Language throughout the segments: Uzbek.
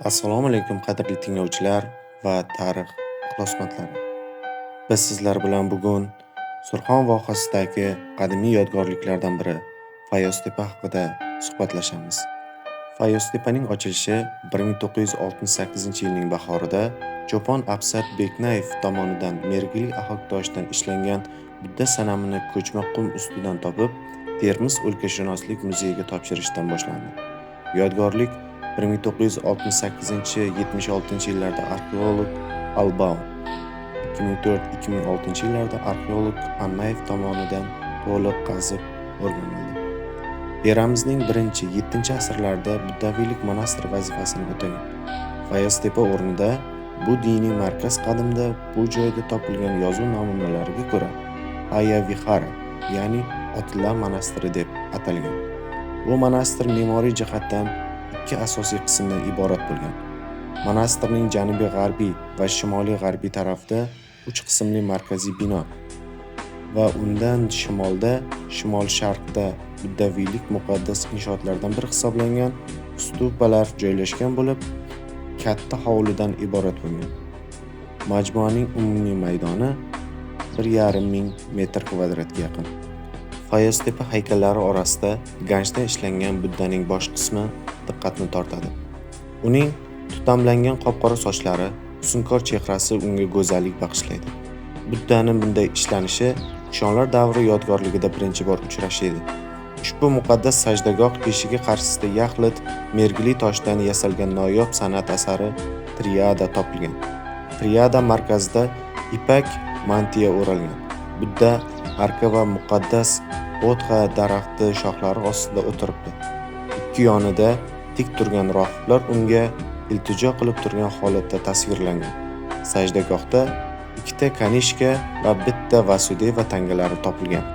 Assalomu alaykum qadrli tinglovchilar va tarix ixlosmandlari. Biz sizlar bilan bugun Surxon vohasidagi qadimiy yodgorliklardan biri Fayoztepa haqida suhbatlashamiz. Fayoztepaning ochilishi 1968-yilning bahorida Cho'pon Absat Beknayev tomonidan Mergili ahoktoshdan ishlangan Budda sanamini ko'chma qum ustidan topib, Termiz o'lkashunoslik muzeyiga topshirishdan boshlandi. Yodgorlik 1968-76 yillarda arxeolog Albaum, 2004-2006 yillarda arxeolog Annayev tomonidan to'liq qazib o'rganildi. Eramizning 1-7 asrlarida buddaviylik monastiri vazifasini o'tagan. Fayoztepa o'rnida bu diniy markaz qadimda bu joyda topilgan yozuv namunalariga ko'ra Aya Vihara, ya'ni Otlar monastiri deb atalgan. Bu monastir me'moriy jihatdan ikki asosiy qismdan iborat bo'lgan. Monastirning janubiy-g'arbiy va shimoliy-g'arbiy tarafida 3 qismli markaziy bino va undan shimolda, shimol-sharqda buddaviylik muqaddas inshootlardan biri hisoblangan stupalar joylashgan bo'lib, katta hovlidan iborat bo'lgan. Majmuaning umumiy maydoni 1,5 metr kvadratga yaqin. Fayoztepa haykallari orasida ganchdan ishlangan Buddaning bosh qismi diqqatni tortadi. Uning tutamlangan qop-qora sochlari, husnkor chehrasi unga go'zallik bag'ishlaydi. Buddaning bunday ishlanishi Kushonlar davri yodgorligida birinchi bor uchrashadi. Ushbu muqaddas sajdagoh eshigi qarshisida yaxlit Mergili toshdan yasalgan noyob san'at asari triada topilgan. Triada markazida ipak mantiya o'ralgan. Budda arka va muqaddas Bodha daraxti shoxlari ostida o'tiribdi. Ikki yonida tik turgan rohiblar unga iltijo qilib turgan holatda tasvirlangan. Sajdagohda ikkita kanishka va bitta Vasudeva tangalari topilgan.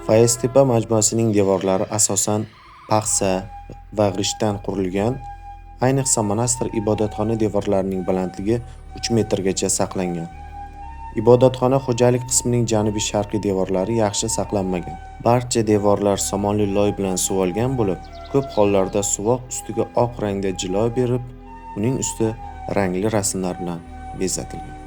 Fayoztepa majmuasining devorlari asosan paxsa va g'ishtdan qurilgan. Ayniqsa monastir ibodatxona devorlarining balandligi 3 metrgacha saqlangan. Ibodatxona xo'jalik qismining janubiy-sharqiy devorlari yaxshi saqlanmagan. Barcha devorlar somonli loy bilan suvolgan bo'lib, ko'p hollarda suvoq ustiga oq rangda jilo berib, uning usti rangli rasmlar bilan bezatilgan.